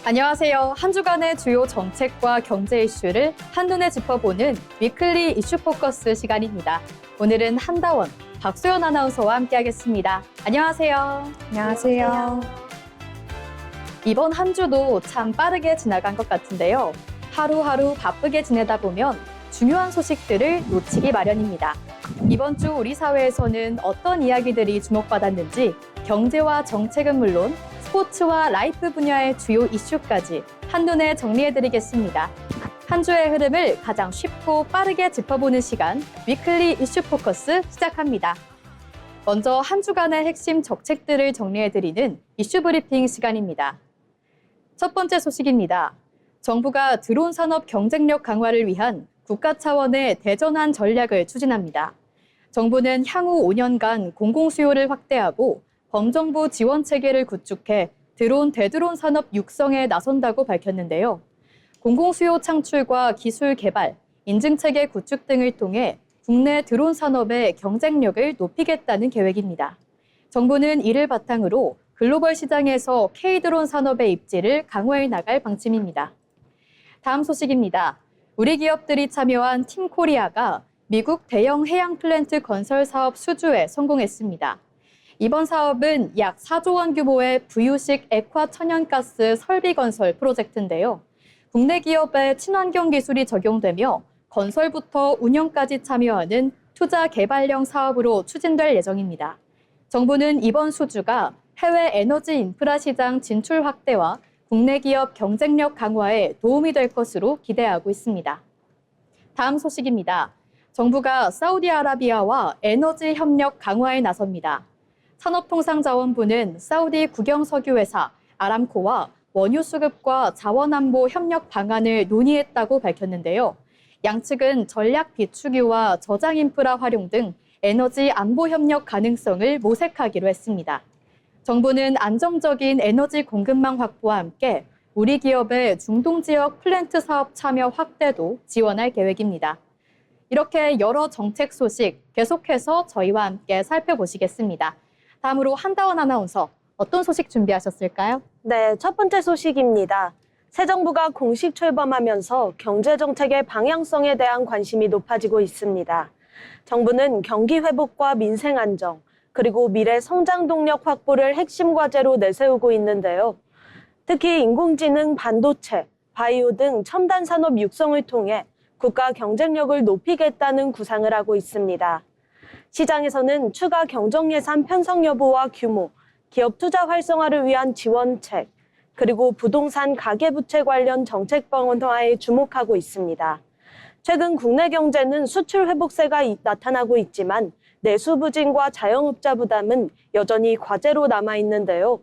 안녕하세요. 한 주간의 주요 정책과 경제 이슈를 한눈에 짚어보는 위클리 이슈 포커스 시간입니다. 오늘은 한다원, 박소연 아나운서와 함께하겠습니다. 안녕하세요. 안녕하세요. 이번 한 주도 참 빠르게 지나간 것 같은데요. 하루하루 바쁘게 지내다 보면 중요한 소식들을 놓치기 마련입니다. 이번 주 우리 사회에서는 어떤 이야기들이 주목받았는지 경제와 정책은 물론 스포츠와 라이프 분야의 주요 이슈까지 한눈에 정리해드리겠습니다. 한 주의 흐름을 가장 쉽고 빠르게 짚어보는 시간, 위클리 이슈 포커스 시작합니다. 먼저 한 주간의 핵심 정책들을 정리해드리는 이슈 브리핑 시간입니다. 첫 번째 소식입니다. 정부가 드론 산업 경쟁력 강화를 위한 국가 차원의 대전환 전략을 추진합니다. 정부는 향후 5년간 공공수요를 확대하고 범정부 지원 체계를 구축해 드론, 대드론 산업 육성에 나선다고 밝혔는데요. 공공수요 창출과 기술 개발, 인증체계 구축 등을 통해 국내 드론 산업의 경쟁력을 높이겠다는 계획입니다. 정부는 이를 바탕으로 글로벌 시장에서 K-드론 산업의 입지를 강화해 나갈 방침입니다. 다음 소식입니다. 우리 기업들이 참여한 팀코리아가 미국 대형 해양 플랜트 건설 사업 수주에 성공했습니다. 이번 사업은 약 4조 원 규모의 부유식 액화 천연가스 설비 건설 프로젝트인데요. 국내 기업의 친환경 기술이 적용되며 건설부터 운영까지 참여하는 투자 개발형 사업으로 추진될 예정입니다. 정부는 이번 수주가 해외 에너지 인프라 시장 진출 확대와 국내 기업 경쟁력 강화에 도움이 될 것으로 기대하고 있습니다. 다음 소식입니다. 정부가 사우디아라비아와 에너지 협력 강화에 나섭니다. 산업통상자원부는 사우디 국영석유회사 아람코와 원유 수급과 자원안보 협력 방안을 논의했다고 밝혔는데요. 양측은 전략 비축유와 저장 인프라 활용 등 에너지 안보 협력 가능성을 모색하기로 했습니다. 정부는 안정적인 에너지 공급망 확보와 함께 우리 기업의 중동 지역 플랜트 사업 참여 확대도 지원할 계획입니다. 이렇게 여러 정책 소식 계속해서 저희와 함께 살펴보시겠습니다. 다음으로 한다원 아나운서, 어떤 소식 준비하셨을까요? 네, 첫 번째 소식입니다. 새 정부가 공식 출범하면서 경제정책의 방향성에 대한 관심이 높아지고 있습니다. 정부는 경기 회복과 민생 안정, 그리고 미래 성장 동력 확보를 핵심 과제로 내세우고 있는데요. 특히 인공지능, 반도체, 바이오 등 첨단 산업 육성을 통해 국가 경쟁력을 높이겠다는 구상을 하고 있습니다. 시장에서는 추가 경정 예산 편성 여부와 규모, 기업 투자 활성화를 위한 지원책, 그리고 부동산 가계부채 관련 정책 방안화에 주목하고 있습니다. 최근 국내 경제는 수출 회복세가 나타나고 있지만 내수 부진과 자영업자 부담은 여전히 과제로 남아있는데요.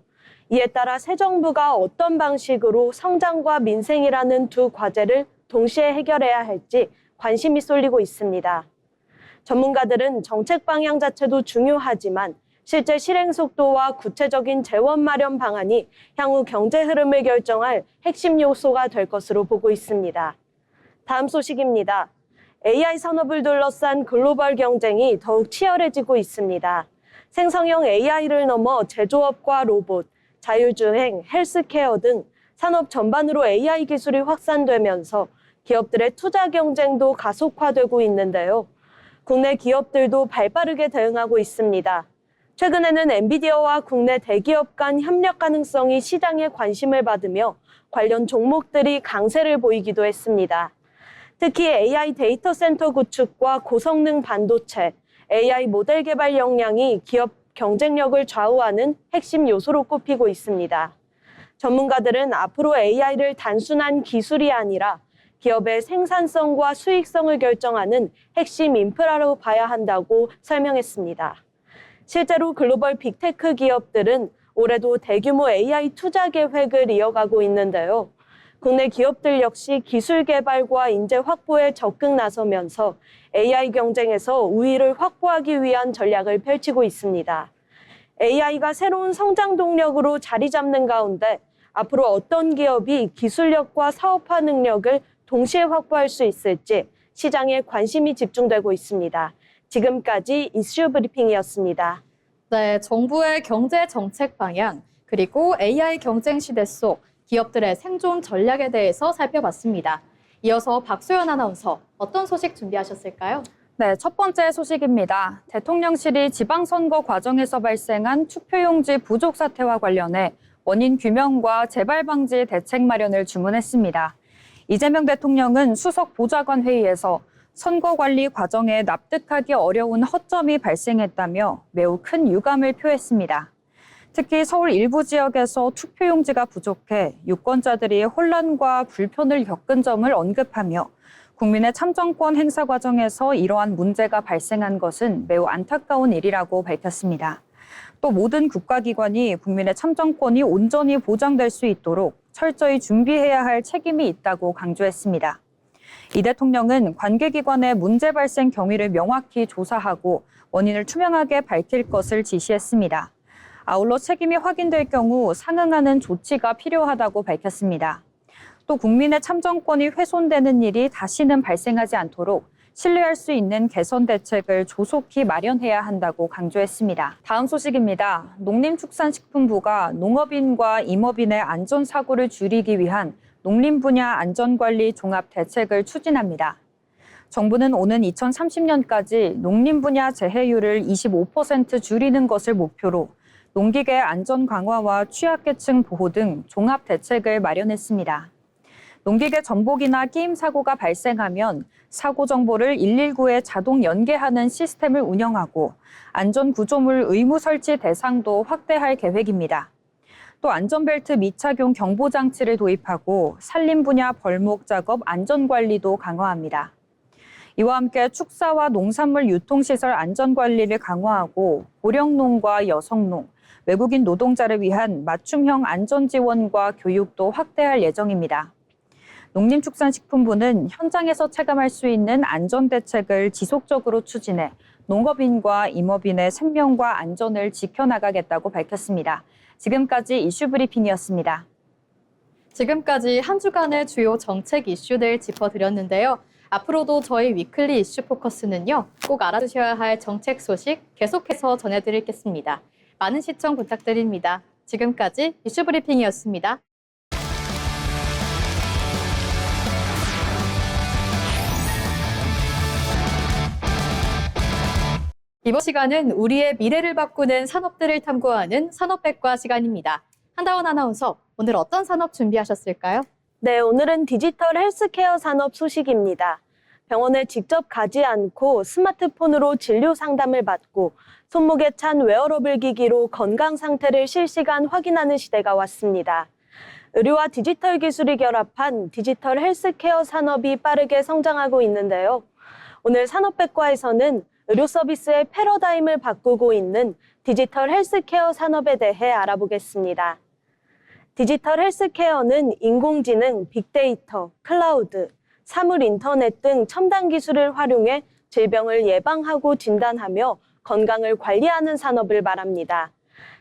이에 따라 새 정부가 어떤 방식으로 성장과 민생이라는 두 과제를 동시에 해결해야 할지 관심이 쏠리고 있습니다. 전문가들은 정책 방향 자체도 중요하지만 실제 실행 속도와 구체적인 재원 마련 방안이 향후 경제 흐름을 결정할 핵심 요소가 될 것으로 보고 있습니다. 다음 소식입니다. AI 산업을 둘러싼 글로벌 경쟁이 더욱 치열해지고 있습니다. 생성형 AI를 넘어 제조업과 로봇, 자율주행, 헬스케어 등 산업 전반으로 AI 기술이 확산되면서 기업들의 투자 경쟁도 가속화되고 있는데요. 국내 기업들도 발빠르게 대응하고 있습니다. 최근에는 엔비디아와 국내 대기업 간 협력 가능성이 시장의 관심을 받으며 관련 종목들이 강세를 보이기도 했습니다. 특히 AI 데이터 센터 구축과 고성능 반도체, AI 모델 개발 역량이 기업 경쟁력을 좌우하는 핵심 요소로 꼽히고 있습니다. 전문가들은 앞으로 AI를 단순한 기술이 아니라 기업의 생산성과 수익성을 결정하는 핵심 인프라로 봐야 한다고 설명했습니다. 실제로 글로벌 빅테크 기업들은 올해도 대규모 AI 투자 계획을 이어가고 있는데요. 국내 기업들 역시 기술 개발과 인재 확보에 적극 나서면서 AI 경쟁에서 우위를 확보하기 위한 전략을 펼치고 있습니다. AI가 새로운 성장 동력으로 자리 잡는 가운데 앞으로 어떤 기업이 기술력과 사업화 능력을 동시에 확보할 수 있을지 시장에 관심이 집중되고 있습니다. 지금까지 이슈 브리핑이었습니다. 네, 정부의 경제 정책 방향, 그리고 AI 경쟁 시대 속 기업들의 생존 전략에 대해서 살펴봤습니다. 이어서 박소연 아나운서, 어떤 소식 준비하셨을까요? 네, 첫 번째 소식입니다. 대통령실이 지방선거 과정에서 발생한 투표용지 부족 사태와 관련해 원인 규명과 재발 방지 대책 마련을 주문했습니다. 이재명 대통령은 수석 보좌관 회의에서 선거 관리 과정에 납득하기 어려운 허점이 발생했다며 매우 큰 유감을 표했습니다. 특히 서울 일부 지역에서 투표용지가 부족해 유권자들이 혼란과 불편을 겪은 점을 언급하며 국민의 참정권 행사 과정에서 이러한 문제가 발생한 것은 매우 안타까운 일이라고 밝혔습니다. 또 모든 국가기관이 국민의 참정권이 온전히 보장될 수 있도록 철저히 준비해야 할 책임이 있다고 강조했습니다. 이 대통령은 관계기관의 문제 발생 경위를 명확히 조사하고 원인을 투명하게 밝힐 것을 지시했습니다. 아울러 책임이 확인될 경우 상응하는 조치가 필요하다고 밝혔습니다. 또 국민의 참정권이 훼손되는 일이 다시는 발생하지 않도록 신뢰할 수 있는 개선 대책을 조속히 마련해야 한다고 강조했습니다. 다음 소식입니다. 농림축산식품부가 농업인과 임업인의 안전사고를 줄이기 위한 농림 분야 안전관리 종합 대책을 추진합니다. 정부는 오는 2030년까지 농림 분야 재해율을 25% 줄이는 것을 목표로 농기계 안전 강화와 취약계층 보호 등 종합 대책을 마련했습니다. 농기계 전복이나 끼임 사고가 발생하면 사고 정보를 119에 자동 연계하는 시스템을 운영하고 안전구조물 의무 설치 대상도 확대할 계획입니다. 또 안전벨트 미착용 경보장치를 도입하고 산림 분야 벌목 작업 안전관리도 강화합니다. 이와 함께 축사와 농산물 유통시설 안전관리를 강화하고 고령농과 여성농, 외국인 노동자를 위한 맞춤형 안전지원과 교육도 확대할 예정입니다. 농림축산식품부는 현장에서 체감할 수 있는 안전대책을 지속적으로 추진해 농업인과 임업인의 생명과 안전을 지켜나가겠다고 밝혔습니다. 지금까지 이슈브리핑이었습니다. 지금까지 한 주간의 주요 정책 이슈들 짚어드렸는데요. 앞으로도 저희 위클리 이슈 포커스는요, 꼭 알아두셔야 할 정책 소식 계속해서 전해드리겠습니다. 많은 시청 부탁드립니다. 지금까지 이슈브리핑이었습니다. 이번 시간은 우리의 미래를 바꾸는 산업들을 탐구하는 산업백과 시간입니다. 한다원 아나운서, 오늘 어떤 산업 준비하셨을까요? 네, 오늘은 디지털 헬스케어 산업 소식입니다. 병원에 직접 가지 않고 스마트폰으로 진료 상담을 받고 손목에 찬 웨어러블 기기로 건강 상태를 실시간 확인하는 시대가 왔습니다. 의료와 디지털 기술이 결합한 디지털 헬스케어 산업이 빠르게 성장하고 있는데요. 오늘 산업백과에서는 의료 서비스의 패러다임을 바꾸고 있는 디지털 헬스케어 산업에 대해 알아보겠습니다. 디지털 헬스케어는 인공지능, 빅데이터, 클라우드, 사물 인터넷 등 첨단 기술을 활용해 질병을 예방하고 진단하며 건강을 관리하는 산업을 말합니다.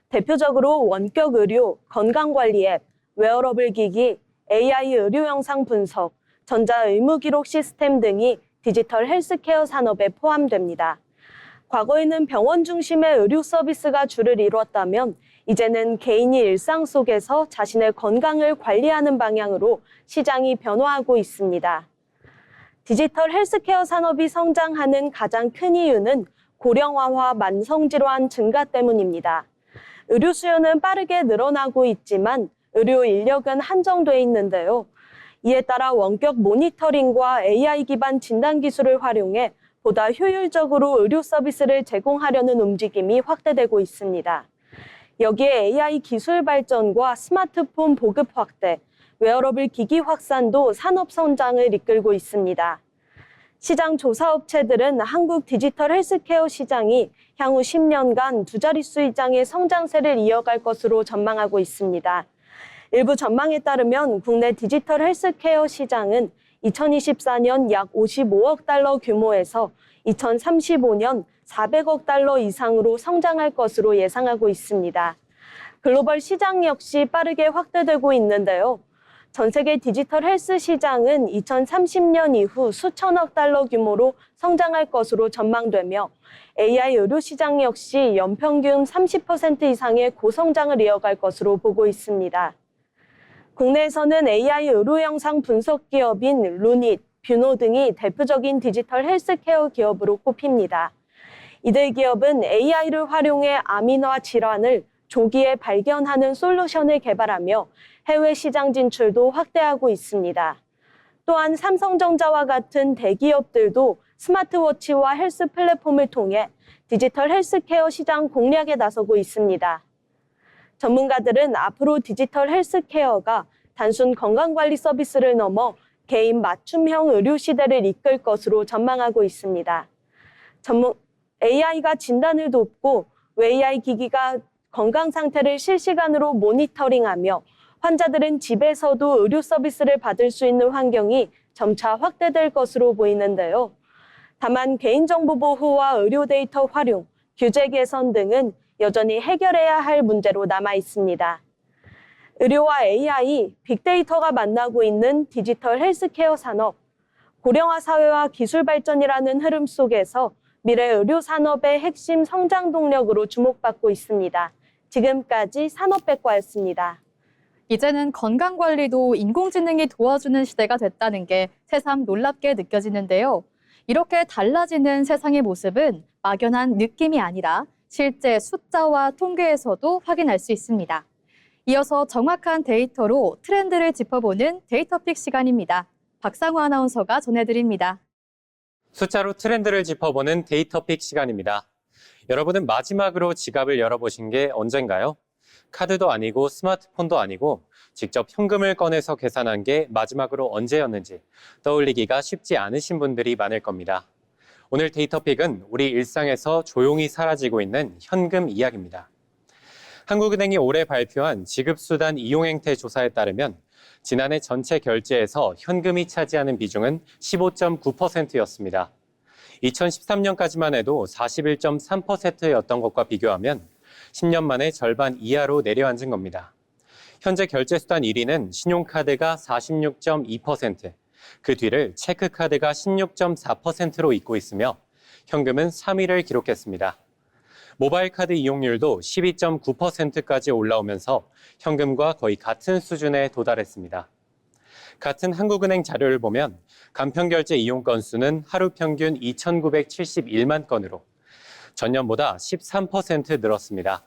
대표적으로 원격 의료, 건강관리 앱, 웨어러블 기기, AI 의료 영상 분석, 전자 의무 기록 시스템 등이 디지털 헬스케어 산업에 포함됩니다. 과거에는 병원 중심의 의료 서비스가 주를 이루었다면 이제는 개인이 일상 속에서 자신의 건강을 관리하는 방향으로 시장이 변화하고 있습니다. 디지털 헬스케어 산업이 성장하는 가장 큰 이유는 고령화와 만성질환 증가 때문입니다. 의료 수요는 빠르게 늘어나고 있지만 의료 인력은 한정돼 있는데요. 이에 따라 원격 모니터링과 AI 기반 진단 기술을 활용해 보다 효율적으로 의료 서비스를 제공하려는 움직임이 확대되고 있습니다. 여기에 AI 기술 발전과 스마트폰 보급 확대, 웨어러블 기기 확산도 산업 성장을 이끌고 있습니다. 시장 조사 업체들은 한국 디지털 헬스케어 시장이 향후 10년간 두 자릿수 이상의 성장세를 이어갈 것으로 전망하고 있습니다. 일부 전망에 따르면 국내 디지털 헬스케어 시장은 2024년 약 55억 달러 규모에서 2035년 400억 달러 이상으로 성장할 것으로 예상하고 있습니다. 글로벌 시장 역시 빠르게 확대되고 있는데요. 전 세계 디지털 헬스 시장은 2030년 이후 수천억 달러 규모로 성장할 것으로 전망되며 AI 의료 시장 역시 연평균 30% 이상의 고성장을 이어갈 것으로 보고 있습니다. 국내에서는 AI 의료 영상 분석 기업인 루닛, 뷰노 등이 대표적인 디지털 헬스케어 기업으로 꼽힙니다. 이들 기업은 AI를 활용해 암이나 질환을 조기에 발견하는 솔루션을 개발하며 해외 시장 진출도 확대하고 있습니다. 또한 삼성전자와 같은 대기업들도 스마트워치와 헬스 플랫폼을 통해 디지털 헬스케어 시장 공략에 나서고 있습니다. 전문가들은 앞으로 디지털 헬스케어가 단순 건강관리 서비스를 넘어 개인 맞춤형 의료 시대를 이끌 것으로 전망하고 있습니다. AI가 진단을 돕고 AI 기기가 건강 상태를 실시간으로 모니터링하며 환자들은 집에서도 의료 서비스를 받을 수 있는 환경이 점차 확대될 것으로 보이는데요. 다만 개인정보 보호와 의료 데이터 활용, 규제 개선 등은 여전히 해결해야 할 문제로 남아 있습니다. 의료와 AI, 빅데이터가 만나고 있는 디지털 헬스케어 산업, 고령화 사회와 기술 발전이라는 흐름 속에서 미래 의료 산업의 핵심 성장 동력으로 주목받고 있습니다. 지금까지 산업백과였습니다. 이제는 건강관리도 인공지능이 도와주는 시대가 됐다는 게 새삼 놀랍게 느껴지는데요. 이렇게 달라지는 세상의 모습은 막연한 느낌이 아니라 실제 숫자와 통계에서도 확인할 수 있습니다. 이어서 정확한 데이터로 트렌드를 짚어보는 데이터픽 시간입니다. 박상우 아나운서가 전해드립니다. 숫자로 트렌드를 짚어보는 데이터픽 시간입니다. 여러분은 마지막으로 지갑을 열어보신 게 언젠가요? 카드도 아니고 스마트폰도 아니고 직접 현금을 꺼내서 계산한 게 마지막으로 언제였는지 떠올리기가 쉽지 않으신 분들이 많을 겁니다. 오늘 데이터픽은 우리 일상에서 조용히 사라지고 있는 현금 이야기입니다. 한국은행이 올해 발표한 지급수단 이용행태 조사에 따르면 지난해 전체 결제에서 현금이 차지하는 비중은 15.9%였습니다. 2013년까지만 해도 41.3%였던 것과 비교하면 10년 만에 절반 이하로 내려앉은 겁니다. 현재 결제수단 1위는 신용카드가 46.2%, 그 뒤를 체크카드가 16.4%로 잇고 있으며 현금은 3위를 기록했습니다. 모바일 카드 이용률도 12.9%까지 올라오면서 현금과 거의 같은 수준에 도달했습니다. 같은 한국은행 자료를 보면 간편결제 이용 건수는 하루 평균 2,971만 건으로 전년보다 13% 늘었습니다.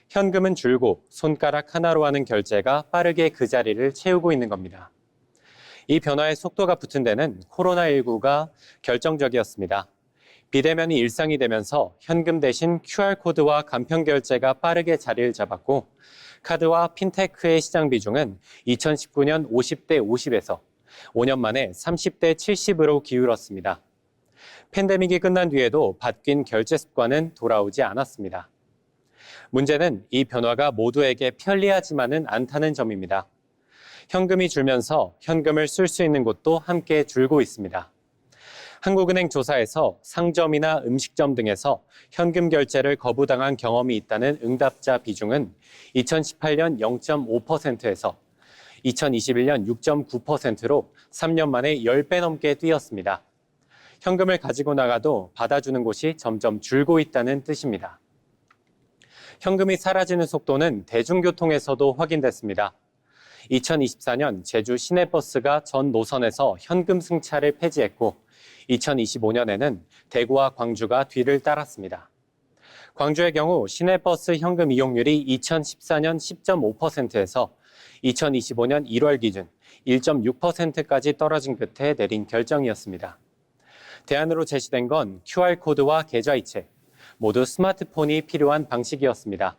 현금은 줄고 손가락 하나로 하는 결제가 빠르게 그 자리를 채우고 있는 겁니다. 이 변화의 속도가 붙은 데는 코로나19가 결정적이었습니다. 비대면이 일상이 되면서 현금 대신 QR코드와 간편결제가 빠르게 자리를 잡았고 카드와 핀테크의 시장 비중은 2019년 50대 50에서 5년 만에 30대 70으로 기울었습니다. 팬데믹이 끝난 뒤에도 바뀐 결제 습관은 돌아오지 않았습니다. 문제는 이 변화가 모두에게 편리하지만은 않다는 점입니다. 현금이 줄면서 현금을 쓸 수 있는 곳도 함께 줄고 있습니다. 한국은행 조사에서 상점이나 음식점 등에서 현금 결제를 거부당한 경험이 있다는 응답자 비중은 2018년 0.5%에서 2021년 6.9%로 3년 만에 10배 넘게 뛰었습니다. 현금을 가지고 나가도 받아주는 곳이 점점 줄고 있다는 뜻입니다. 현금이 사라지는 속도는 대중교통에서도 확인됐습니다. 2024년 제주 시내버스가 전 노선에서 현금 승차를 폐지했고 2025년에는 대구와 광주가 뒤를 따랐습니다. 광주의 경우 시내버스 현금 이용률이 2014년 10.5%에서 2025년 1월 기준 1.6%까지 떨어진 끝에 내린 결정이었습니다. 대안으로 제시된 건 QR코드와 계좌이체, 모두 스마트폰이 필요한 방식이었습니다.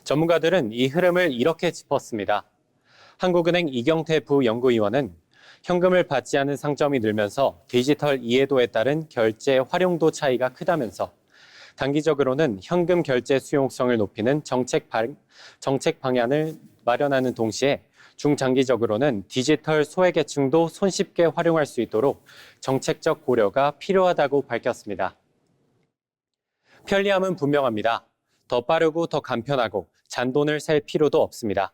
전문가들은 이 흐름을 이렇게 짚었습니다. 한국은행 이경태 부연구위원은 현금을 받지 않은 상점이 늘면서 디지털 이해도에 따른 결제 활용도 차이가 크다면서 단기적으로는 현금 결제 수용성을 높이는 정책 방안을 마련하는 동시에 중장기적으로는 디지털 소외계층도 손쉽게 활용할 수 있도록 정책적 고려가 필요하다고 밝혔습니다. 편리함은 분명합니다. 더 빠르고 더 간편하고 잔돈을 셀 필요도 없습니다.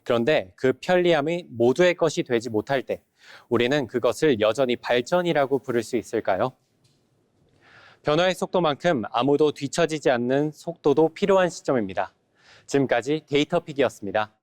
그런데 그 편리함이 모두의 것이 되지 못할 때 우리는 그것을 여전히 발전이라고 부를 수 있을까요? 변화의 속도만큼 아무도 뒤처지지 않는 속도도 필요한 시점입니다. 지금까지 데이터픽이었습니다.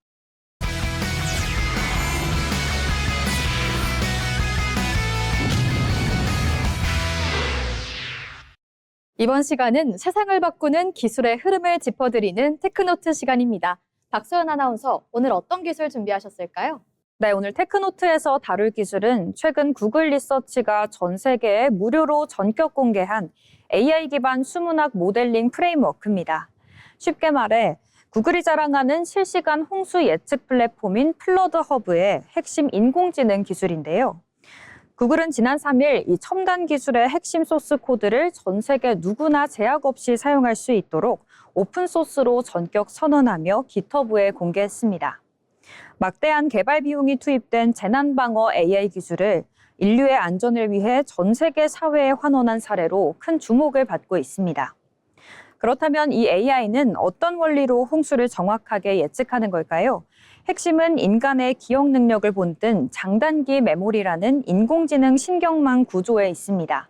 이번 시간은 세상을 바꾸는 기술의 흐름을 짚어드리는 테크노트 시간입니다. 박소연 아나운서, 오늘 어떤 기술 준비하셨을까요? 네, 오늘 테크노트에서 다룰 기술은 최근 구글 리서치가 전 세계에 무료로 전격 공개한 AI 기반 수문학 모델링 프레임워크입니다. 쉽게 말해 구글이 자랑하는 실시간 홍수 예측 플랫폼인 플러드허브의 핵심 인공지능 기술인데요. 구글은 지난 3일 이 첨단 기술의 핵심 소스 코드를 전 세계 누구나 제약 없이 사용할 수 있도록 오픈소스로 전격 선언하며 깃허브에 공개했습니다. 막대한 개발 비용이 투입된 재난방어 AI 기술을 인류의 안전을 위해 전 세계 사회에 환원한 사례로 큰 주목을 받고 있습니다. 그렇다면 이 AI는 어떤 원리로 홍수를 정확하게 예측하는 걸까요? 핵심은 인간의 기억 능력을 본뜬 장단기 메모리라는 인공지능 신경망 구조에 있습니다.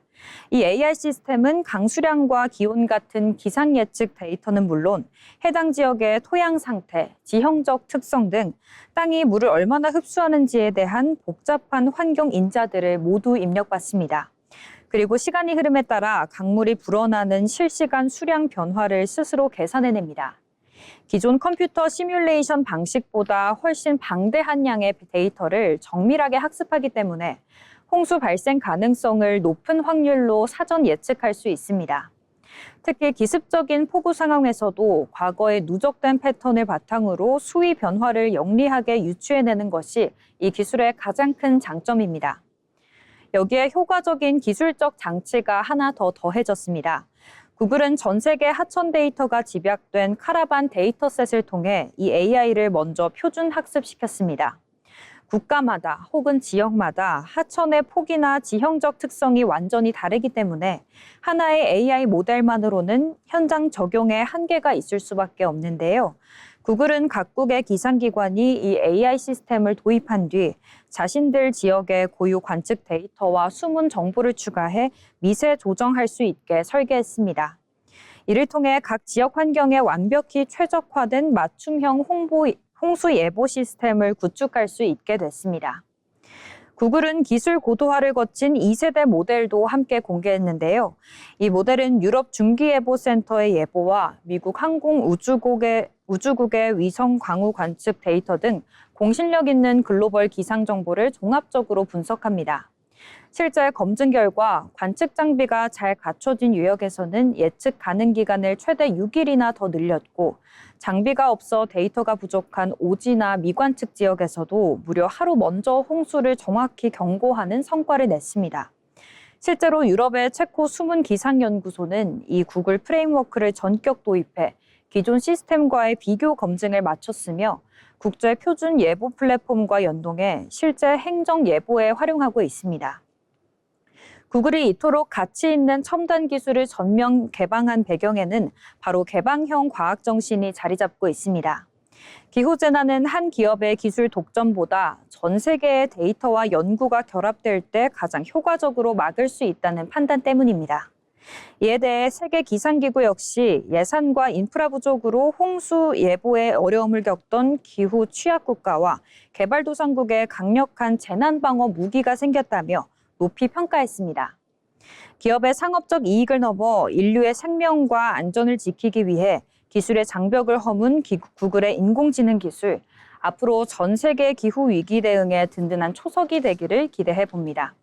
이 AI 시스템은 강수량과 기온 같은 기상 예측 데이터는 물론 해당 지역의 토양 상태, 지형적 특성 등 땅이 물을 얼마나 흡수하는지에 대한 복잡한 환경 인자들을 모두 입력받습니다. 그리고 시간이 흐름에 따라 강물이 불어나는 실시간 수량 변화를 스스로 계산해냅니다. 기존 컴퓨터 시뮬레이션 방식보다 훨씬 방대한 양의 데이터를 정밀하게 학습하기 때문에 홍수 발생 가능성을 높은 확률로 사전 예측할 수 있습니다. 특히 기습적인 폭우 상황에서도 과거의 누적된 패턴을 바탕으로 수위 변화를 영리하게 유추해내는 것이 이 기술의 가장 큰 장점입니다. 여기에 효과적인 기술적 장치가 하나 더 더해졌습니다. 구글은 전 세계 하천 데이터가 집약된 카라반 데이터셋을 통해 이 AI를 먼저 표준 학습시켰습니다. 국가마다 혹은 지역마다 하천의 폭이나 지형적 특성이 완전히 다르기 때문에 하나의 AI 모델만으로는 현장 적용에 한계가 있을 수밖에 없는데요. 구글은 각국의 기상기관이 이 AI 시스템을 도입한 뒤 자신들 지역의 고유 관측 데이터와 수문 정보를 추가해 미세 조정할 수 있게 설계했습니다. 이를 통해 각 지역 환경에 완벽히 최적화된 맞춤형 홍수 예보 시스템을 구축할 수 있게 됐습니다. 구글은 기술 고도화를 거친 2세대 모델도 함께 공개했는데요. 이 모델은 유럽 중기예보센터의 예보와 미국 항공우주국의 위성 광우 관측 데이터 등 공신력 있는 글로벌 기상 정보를 종합적으로 분석합니다. 실제 검증 결과 관측 장비가 잘 갖춰진 유역에서는 예측 가능 기간을 최대 6일이나 더 늘렸고 장비가 없어 데이터가 부족한 오지나 미관측 지역에서도 무려 하루 먼저 홍수를 정확히 경고하는 성과를 냈습니다. 실제로 유럽의 체코 수문 기상연구소는 이 구글 프레임워크를 전격 도입해 기존 시스템과의 비교 검증을 마쳤으며 국제 표준 예보 플랫폼과 연동해 실제 행정 예보에 활용하고 있습니다. 구글이 이토록 가치 있는 첨단 기술을 전면 개방한 배경에는 바로 개방형 과학 정신이 자리 잡고 있습니다. 기후재난은 한 기업의 기술 독점보다 전 세계의 데이터와 연구가 결합될 때 가장 효과적으로 막을 수 있다는 판단 때문입니다. 이에 대해 세계기상기구 역시 예산과 인프라 부족으로 홍수 예보에 어려움을 겪던 기후 취약국가와 개발도상국에 강력한 재난방어 무기가 생겼다며 높이 평가했습니다. 기업의 상업적 이익을 넘어 인류의 생명과 안전을 지키기 위해 기술의 장벽을 허문 구글의 인공지능 기술, 앞으로 전 세계 기후 위기 대응에 든든한 초석이 되기를 기대해 봅니다.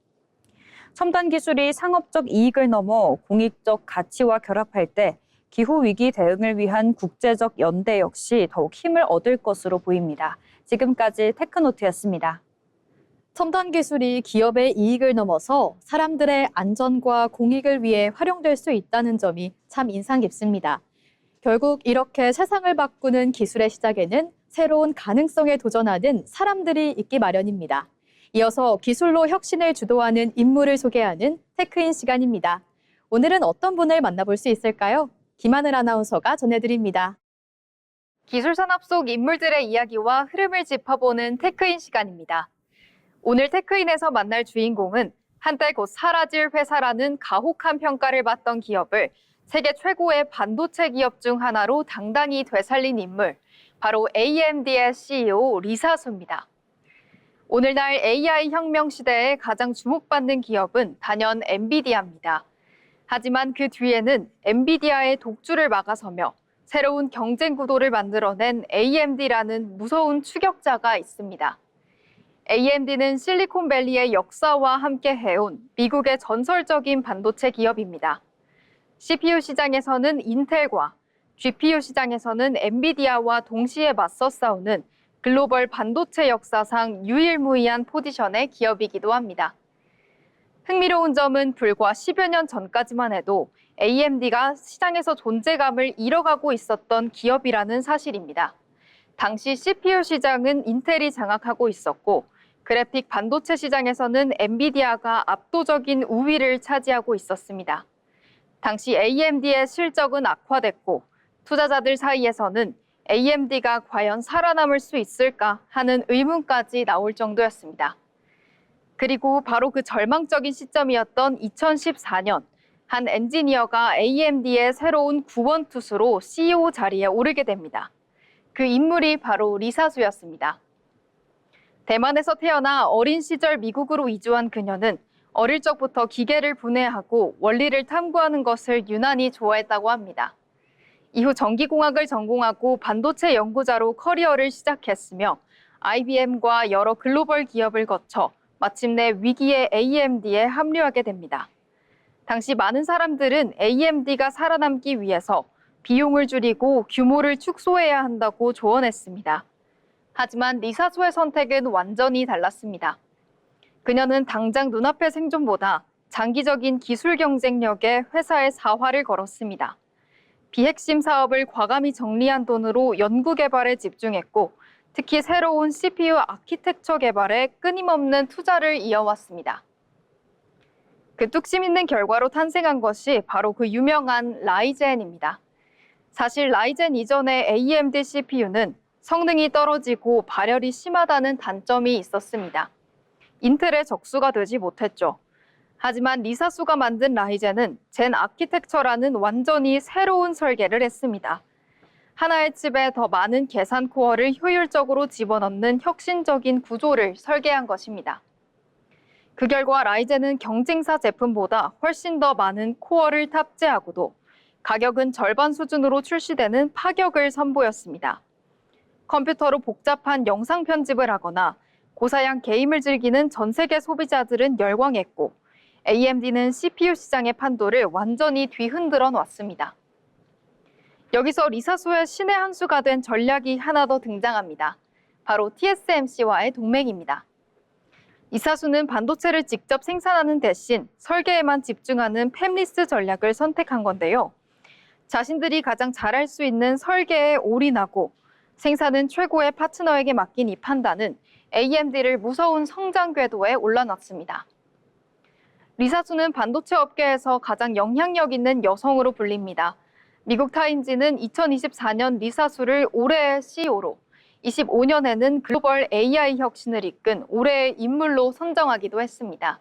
첨단 기술이 상업적 이익을 넘어 공익적 가치와 결합할 때 기후 위기 대응을 위한 국제적 연대 역시 더욱 힘을 얻을 것으로 보입니다. 지금까지 테크노트였습니다. 첨단 기술이 기업의 이익을 넘어서 사람들의 안전과 공익을 위해 활용될 수 있다는 점이 참 인상 깊습니다. 결국 이렇게 세상을 바꾸는 기술의 시작에는 새로운 가능성에 도전하는 사람들이 있기 마련입니다. 이어서 기술로 혁신을 주도하는 인물을 소개하는 테크인 시간입니다. 오늘은 어떤 분을 만나볼 수 있을까요? 김하늘 아나운서가 전해드립니다. 기술 산업 속 인물들의 이야기와 흐름을 짚어보는 테크인 시간입니다. 오늘 테크인에서 만날 주인공은 한때 곧 사라질 회사라는 가혹한 평가를 받던 기업을 세계 최고의 반도체 기업 중 하나로 당당히 되살린 인물, 바로 AMD의 CEO 리사소입니다. 오늘날 AI 혁명 시대에 가장 주목받는 기업은 단연 엔비디아입니다. 하지만 그 뒤에는 엔비디아의 독주를 막아서며 새로운 경쟁 구도를 만들어낸 AMD라는 무서운 추격자가 있습니다. AMD는 실리콘밸리의 역사와 함께 해온 미국의 전설적인 반도체 기업입니다. CPU 시장에서는 인텔과 GPU 시장에서는 엔비디아와 동시에 맞서 싸우는 글로벌 반도체 역사상 유일무이한 포지션의 기업이기도 합니다. 흥미로운 점은 불과 10여 년 전까지만 해도 AMD가 시장에서 존재감을 잃어가고 있었던 기업이라는 사실입니다. 당시 CPU 시장은 인텔이 장악하고 있었고 그래픽 반도체 시장에서는 엔비디아가 압도적인 우위를 차지하고 있었습니다. 당시 AMD의 실적은 악화됐고 투자자들 사이에서는 AMD가 과연 살아남을 수 있을까 하는 의문까지 나올 정도였습니다. 그리고 바로 그 절망적인 시점이었던 2014년, 한 엔지니어가 AMD의 새로운 구원투수로 CEO 자리에 오르게 됩니다. 그 인물이 바로 리사수였습니다. 대만에서 태어나 어린 시절 미국으로 이주한 그녀는 어릴 적부터 기계를 분해하고 원리를 탐구하는 것을 유난히 좋아했다고 합니다. 이후 전기공학을 전공하고 반도체 연구자로 커리어를 시작했으며 IBM과 여러 글로벌 기업을 거쳐 마침내 위기의 AMD에 합류하게 됩니다. 당시 많은 사람들은 AMD가 살아남기 위해서 비용을 줄이고 규모를 축소해야 한다고 조언했습니다. 하지만 리사소의 선택은 완전히 달랐습니다. 그녀는 당장 눈앞의 생존보다 장기적인 기술 경쟁력에 회사의 사활을 걸었습니다. 비핵심 사업을 과감히 정리한 돈으로 연구 개발에 집중했고 특히 새로운 CPU 아키텍처 개발에 끊임없는 투자를 이어왔습니다. 그 뚝심 있는 결과로 탄생한 것이 바로 그 유명한 라이젠입니다. 사실 라이젠 이전의 AMD CPU는 성능이 떨어지고 발열이 심하다는 단점이 있었습니다. 인텔의 적수가 되지 못했죠. 하지만 리사수가 만든 라이젠은 젠 아키텍처라는 완전히 새로운 설계를 했습니다. 하나의 칩에 더 많은 계산 코어를 효율적으로 집어넣는 혁신적인 구조를 설계한 것입니다. 그 결과 라이젠은 경쟁사 제품보다 훨씬 더 많은 코어를 탑재하고도 가격은 절반 수준으로 출시되는 파격을 선보였습니다. 컴퓨터로 복잡한 영상 편집을 하거나 고사양 게임을 즐기는 전 세계 소비자들은 열광했고 AMD는 CPU 시장의 판도를 완전히 뒤흔들어 놨습니다. 여기서 리사소의 신의 한 수가 된 전략이 하나 더 등장합니다. 바로 TSMC와의 동맹입니다. 이사수는 반도체를 직접 생산하는 대신 설계에만 집중하는 팹리스 전략을 선택한 건데요. 자신들이 가장 잘할 수 있는 설계에 올인하고 생산은 최고의 파트너에게 맡긴 이 판단은 AMD를 무서운 성장 궤도에 올라놨습니다. 리사수는 반도체 업계에서 가장 영향력 있는 여성으로 불립니다. 미국 타임지는 2024년 리사수를 올해의 CEO로, 25년에는 글로벌 AI 혁신을 이끈 올해의 인물로 선정하기도 했습니다.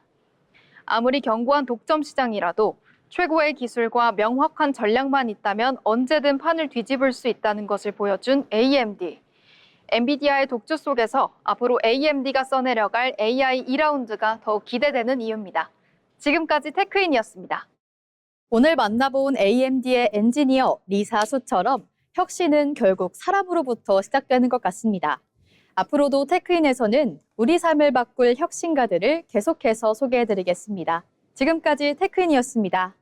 아무리 견고한 독점 시장이라도 최고의 기술과 명확한 전략만 있다면 언제든 판을 뒤집을 수 있다는 것을 보여준 AMD. 엔비디아의 독주 속에서 앞으로 AMD가 써내려갈 AI 2라운드가 더욱 기대되는 이유입니다. 지금까지 테크인이었습니다. 오늘 만나본 AMD의 엔지니어 리사수처럼 혁신은 결국 사람으로부터 시작되는 것 같습니다. 앞으로도 테크인에서는 우리 삶을 바꿀 혁신가들을 계속해서 소개해드리겠습니다. 지금까지 테크인이었습니다.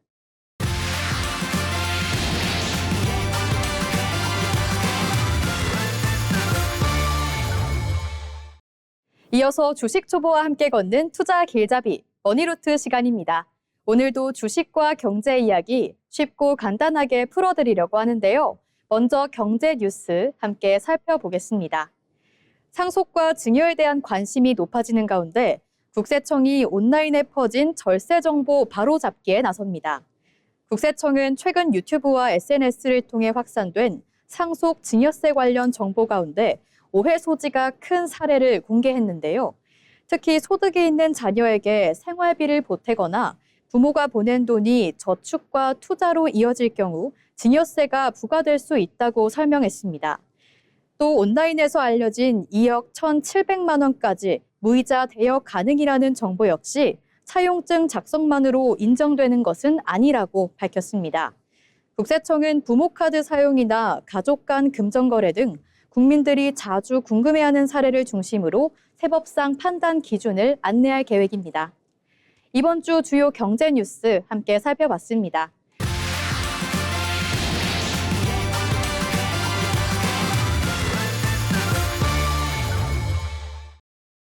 이어서 주식 초보와 함께 걷는 투자 길잡이 머니루트 시간입니다. 오늘도 주식과 경제 이야기 쉽고 간단하게 풀어드리려고 하는데요. 먼저 경제 뉴스 함께 살펴보겠습니다. 상속과 증여에 대한 관심이 높아지는 가운데 국세청이 온라인에 퍼진 절세 정보 바로잡기에 나섭니다. 국세청은 최근 유튜브와 SNS를 통해 확산된 상속 증여세 관련 정보 가운데 오해 소지가 큰 사례를 공개했는데요. 특히 소득이 있는 자녀에게 생활비를 보태거나 부모가 보낸 돈이 저축과 투자로 이어질 경우 증여세가 부과될 수 있다고 설명했습니다. 또 온라인에서 알려진 2억 1,700만 원까지 무이자 대여 가능이라는 정보 역시 차용증 작성만으로 인정되는 것은 아니라고 밝혔습니다. 국세청은 부모카드 사용이나 가족 간 금전거래 등 국민들이 자주 궁금해하는 사례를 중심으로 세법상 판단 기준을 안내할 계획입니다. 이번 주 주요 경제 뉴스 함께 살펴봤습니다.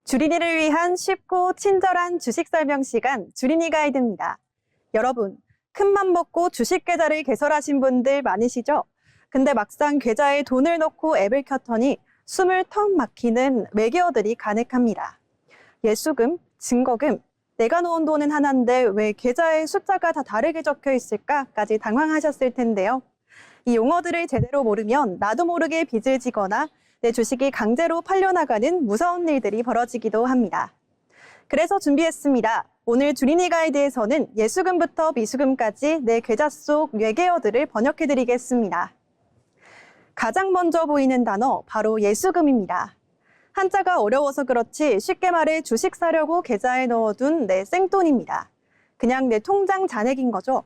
주린이를 위한 쉽고 친절한 주식 설명 시간 주린이 가이드입니다. 여러분, 큰맘 먹고 주식 계좌를 개설하신 분들 많으시죠? 근데 막상 계좌에 돈을 넣고 앱을 켰더니 숨을 턱 막히는 외계어들이 가득합니다. 예수금, 증거금, 내가 넣은 돈은 하나인데 왜 계좌에 숫자가 다 다르게 적혀 있을까까지 당황하셨을 텐데요. 이 용어들을 제대로 모르면 나도 모르게 빚을 지거나 내 주식이 강제로 팔려나가는 무서운 일들이 벌어지기도 합니다. 그래서 준비했습니다. 오늘 주린이 가이드에서는 예수금부터 미수금까지 내 계좌 속 외계어들을 번역해드리겠습니다. 가장 먼저 보이는 단어 바로 예수금입니다. 한자가 어려워서 그렇지 쉽게 말해 주식 사려고 계좌에 넣어둔 내 생돈입니다. 그냥 내 통장 잔액인 거죠.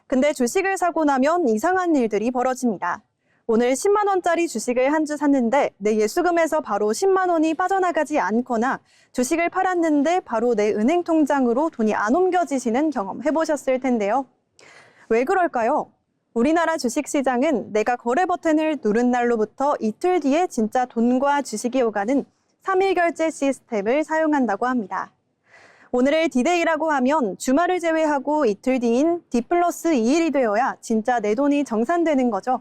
근데 주식을 사고 나면 이상한 일들이 벌어집니다. 오늘 10만 원짜리 주식을 한 주 샀는데 내 예수금에서 바로 10만 원이 빠져나가지 않거나 주식을 팔았는데 바로 내 은행 통장으로 돈이 안 옮겨지시는 경험 해보셨을 텐데요. 왜 그럴까요? 우리나라 주식시장은 내가 거래 버튼을 누른 날로부터 이틀 뒤에 진짜 돈과 주식이 오가는 3일 결제 시스템을 사용한다고 합니다. 오늘을 디데이라고 하면 주말을 제외하고 이틀 뒤인 D+2일이 되어야 진짜 내 돈이 정산되는 거죠.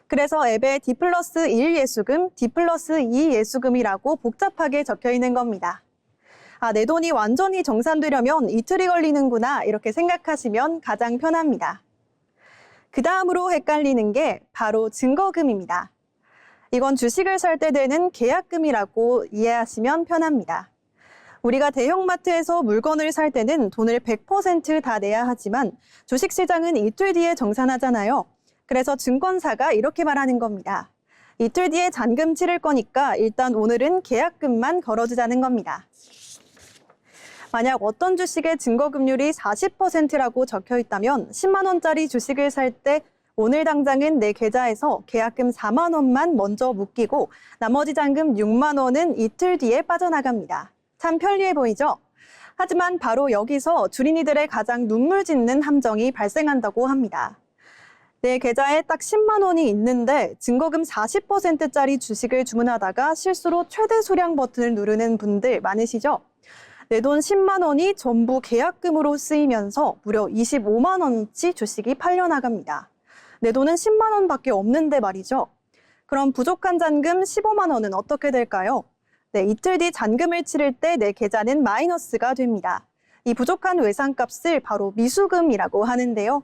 그래서 앱에 D+1 예수금, D+2 예수금이라고 복잡하게 적혀 있는 겁니다. 아, 내 돈이 완전히 정산되려면 이틀이 걸리는구나 이렇게 생각하시면 가장 편합니다. 그 다음으로 헷갈리는 게 바로 증거금입니다. 이건 주식을 살 때 되는 계약금이라고 이해하시면 편합니다. 우리가 대형마트에서 물건을 살 때는 돈을 100% 다 내야 하지만 주식시장은 이틀 뒤에 정산하잖아요. 그래서 증권사가 이렇게 말하는 겁니다. 이틀 뒤에 잔금 치를 거니까 일단 오늘은 계약금만 걸어주자는 겁니다. 만약 어떤 주식의 증거금률이 40%라고 적혀 있다면 10만 원짜리 주식을 살 때 오늘 당장은 내 계좌에서 계약금 4만 원만 먼저 묶이고 나머지 잔금 6만 원은 이틀 뒤에 빠져나갑니다. 참 편리해 보이죠? 하지만 바로 여기서 주린이들의 가장 눈물 짓는 함정이 발생한다고 합니다. 내 계좌에 딱 10만 원이 있는데 증거금 40%짜리 주식을 주문하다가 실수로 최대 수량 버튼을 누르는 분들 많으시죠? 내 돈 10만 원이 전부 계약금으로 쓰이면서 무려 25만 원치 주식이 팔려나갑니다. 내 돈은 10만 원밖에 없는데 말이죠. 그럼 부족한 잔금 15만 원은 어떻게 될까요? 네, 이틀 뒤 잔금을 치를 때 내 계좌는 마이너스가 됩니다. 이 부족한 외상값을 바로 미수금이라고 하는데요.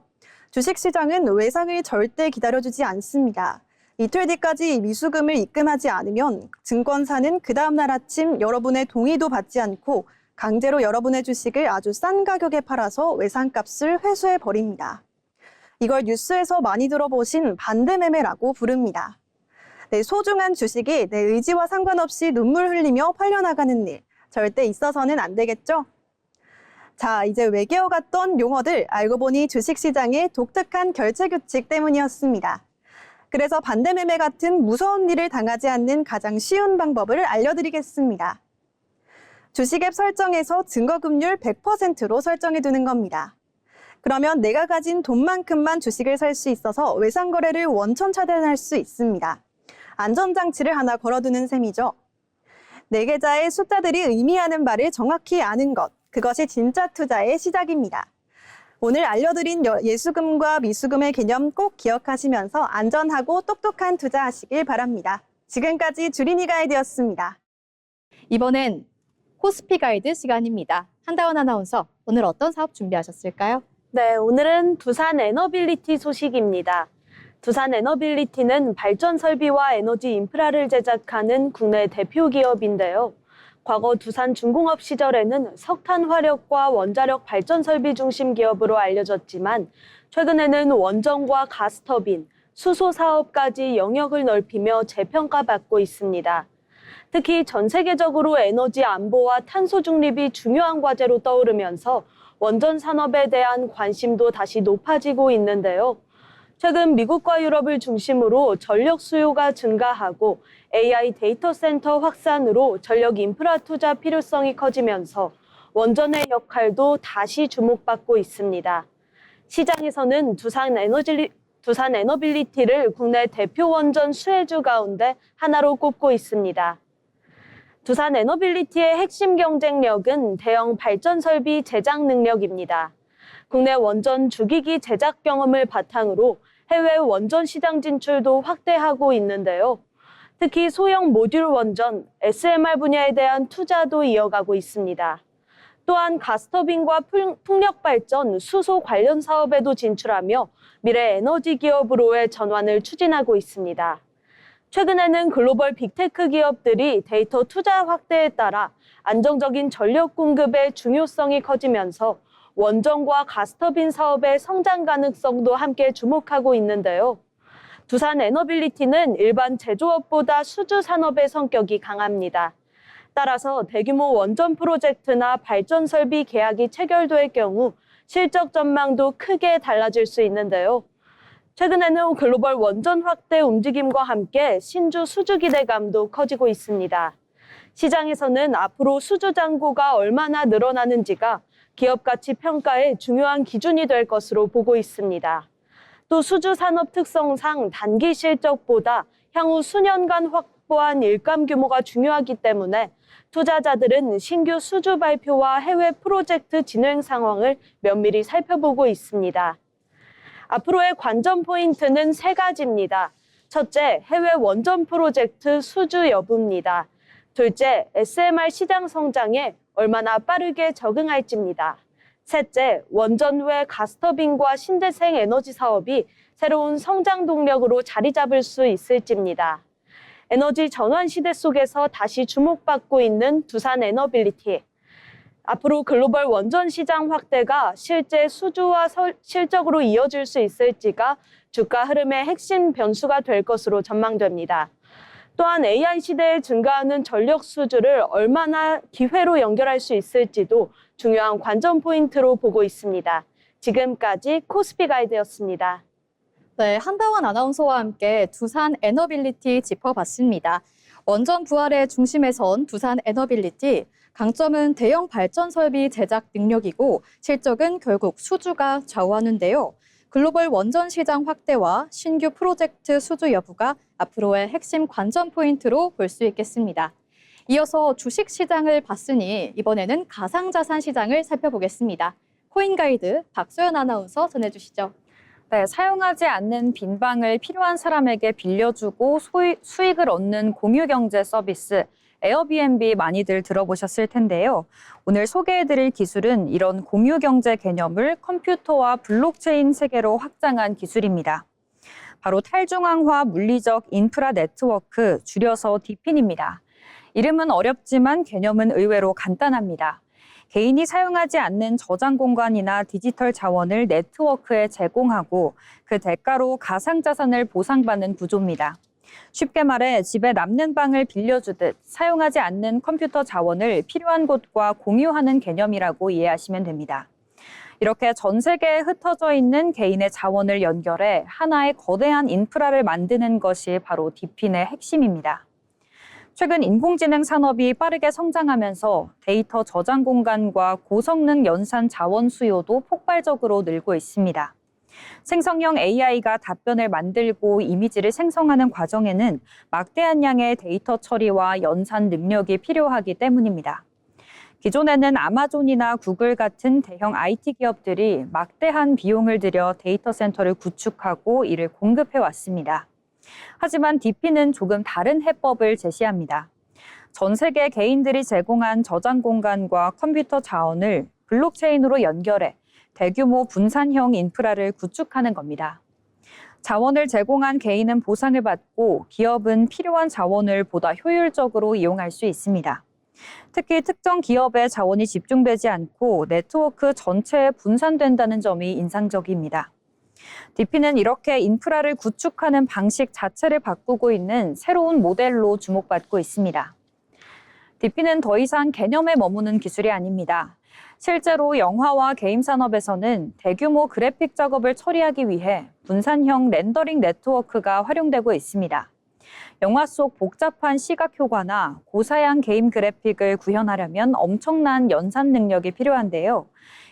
주식시장은 외상을 절대 기다려주지 않습니다. 이틀 뒤까지 미수금을 입금하지 않으면 증권사는 그 다음날 아침 여러분의 동의도 받지 않고 강제로 여러분의 주식을 아주 싼 가격에 팔아서 외상값을 회수해버립니다. 이걸 뉴스에서 많이 들어보신 반대매매라고 부릅니다. 내 소중한 주식이 내 의지와 상관없이 눈물 흘리며 팔려나가는 일, 절대 있어서는 안 되겠죠? 자, 이제 외계어 같던 용어들 알고 보니 주식시장의 독특한 결제 규칙 때문이었습니다. 그래서 반대매매 같은 무서운 일을 당하지 않는 가장 쉬운 방법을 알려드리겠습니다. 주식앱 설정에서 증거금률 100%로 설정해 두는 겁니다. 그러면 내가 가진 돈만큼만 주식을 살 수 있어서 외상거래를 원천 차단할 수 있습니다. 안전장치를 하나 걸어두는 셈이죠. 내 계좌의 숫자들이 의미하는 바를 정확히 아는 것, 그것이 진짜 투자의 시작입니다. 오늘 알려드린 예수금과 미수금의 개념 꼭 기억하시면서 안전하고 똑똑한 투자하시길 바랍니다. 지금까지 주린이 가이드였습니다. 이번엔 호스피 가이드 시간입니다. 한다원 아나운서, 오늘 어떤 사업 준비하셨을까요? 네, 오늘은 두산 에너빌리티 소식입니다. 두산 에너빌리티는 발전 설비와 에너지 인프라를 제작하는 국내 대표 기업인데요. 과거 두산 중공업 시절에는 석탄 화력과 원자력 발전 설비 중심 기업으로 알려졌지만 최근에는 원전과 가스터빈, 수소 사업까지 영역을 넓히며 재평가받고 있습니다. 특히 전 세계적으로 에너지 안보와 탄소 중립이 중요한 과제로 떠오르면서 원전 산업에 대한 관심도 다시 높아지고 있는데요. 최근 미국과 유럽을 중심으로 전력 수요가 증가하고 AI 데이터 센터 확산으로 전력 인프라 투자 필요성이 커지면서 원전의 역할도 다시 주목받고 있습니다. 시장에서는 두산 에너빌리티를 국내 대표 원전 수혜주 가운데 하나로 꼽고 있습니다. 두산 에너빌리티의 핵심 경쟁력은 대형 발전 설비 제작 능력입니다. 국내 원전 주기기 제작 경험을 바탕으로 해외 원전 시장 진출도 확대하고 있는데요. 특히 소형 모듈 원전, SMR 분야에 대한 투자도 이어가고 있습니다. 또한 가스터빈과 풍력 발전, 수소 관련 사업에도 진출하며 미래 에너지 기업으로의 전환을 추진하고 있습니다. 최근에는 글로벌 빅테크 기업들이 데이터 투자 확대에 따라 안정적인 전력 공급의 중요성이 커지면서 원전과 가스터빈 사업의 성장 가능성도 함께 주목하고 있는데요. 두산 에너빌리티는 일반 제조업보다 수주 산업의 성격이 강합니다. 따라서 대규모 원전 프로젝트나 발전 설비 계약이 체결될 경우 실적 전망도 크게 달라질 수 있는데요. 최근에는 글로벌 원전 확대 움직임과 함께 신주 수주 기대감도 커지고 있습니다. 시장에서는 앞으로 수주 잔고가 얼마나 늘어나는지가 기업 가치 평가의 중요한 기준이 될 것으로 보고 있습니다. 또 수주 산업 특성상 단기 실적보다 향후 수년간 확보한 일감 규모가 중요하기 때문에 투자자들은 신규 수주 발표와 해외 프로젝트 진행 상황을 면밀히 살펴보고 있습니다. 앞으로의 관전 포인트는 세 가지입니다. 첫째, 해외 원전 프로젝트 수주 여부입니다. 둘째, SMR 시장 성장에 얼마나 빠르게 적응할지입니다. 셋째, 원전 외 가스터빈과 신재생 에너지 사업이 새로운 성장 동력으로 자리 잡을 수 있을지입니다. 에너지 전환 시대 속에서 다시 주목받고 있는 두산 에너빌리티. 앞으로 글로벌 원전 시장 확대가 실제 수주와 실적으로 이어질 수 있을지가 주가 흐름의 핵심 변수가 될 것으로 전망됩니다. 또한 AI 시대에 증가하는 전력 수주를 얼마나 기회로 연결할 수 있을지도 중요한 관전 포인트로 보고 있습니다. 지금까지 코스피 가이드였습니다. 네, 한다원 아나운서와 함께 두산 에너빌리티 짚어봤습니다. 원전 부활의 중심에 선 두산 에너빌리티, 강점은 대형 발전 설비 제작 능력이고 실적은 결국 수주가 좌우하는데요. 글로벌 원전 시장 확대와 신규 프로젝트 수주 여부가 앞으로의 핵심 관전 포인트로 볼 수 있겠습니다. 이어서 주식 시장을 봤으니 이번에는 가상자산 시장을 살펴보겠습니다. 코인 가이드 박소연 아나운서 전해주시죠. 네, 사용하지 않는 빈 방을 필요한 사람에게 빌려주고 수익을 얻는 공유 경제 서비스 에어비앤비 많이들 들어보셨을 텐데요. 오늘 소개해드릴 기술은 이런 공유 경제 개념을 컴퓨터와 블록체인 세계로 확장한 기술입니다. 바로 탈중앙화 물리적 인프라 네트워크, 줄여서 DPN입니다. 이름은 어렵지만 개념은 의외로 간단합니다. 개인이 사용하지 않는 저장 공간이나 디지털 자원을 네트워크에 제공하고 그 대가로 가상자산을 보상받는 구조입니다. 쉽게 말해 집에 남는 방을 빌려주듯 사용하지 않는 컴퓨터 자원을 필요한 곳과 공유하는 개념이라고 이해하시면 됩니다. 이렇게 전 세계에 흩어져 있는 개인의 자원을 연결해 하나의 거대한 인프라를 만드는 것이 바로 DPN의 핵심입니다. 최근 인공지능 산업이 빠르게 성장하면서 데이터 저장 공간과 고성능 연산 자원 수요도 폭발적으로 늘고 있습니다. 생성형 AI가 답변을 만들고 이미지를 생성하는 과정에는 막대한 양의 데이터 처리와 연산 능력이 필요하기 때문입니다. 기존에는 아마존이나 구글 같은 대형 IT 기업들이 막대한 비용을 들여 데이터 센터를 구축하고 이를 공급해 왔습니다. 하지만 DP는 조금 다른 해법을 제시합니다. 전 세계 개인들이 제공한 저장 공간과 컴퓨터 자원을 블록체인으로 연결해 대규모 분산형 인프라를 구축하는 겁니다. 자원을 제공한 개인은 보상을 받고 기업은 필요한 자원을 보다 효율적으로 이용할 수 있습니다. 특히 특정 기업의 자원이 집중되지 않고 네트워크 전체에 분산된다는 점이 인상적입니다. DP는 이렇게 인프라를 구축하는 방식 자체를 바꾸고 있는 새로운 모델로 주목받고 있습니다. DP는 더 이상 개념에 머무는 기술이 아닙니다. 실제로 영화와 게임 산업에서는 대규모 그래픽 작업을 처리하기 위해 분산형 렌더링 네트워크가 활용되고 있습니다. 영화 속 복잡한 시각 효과나 고사양 게임 그래픽을 구현하려면 엄청난 연산 능력이 필요한데요.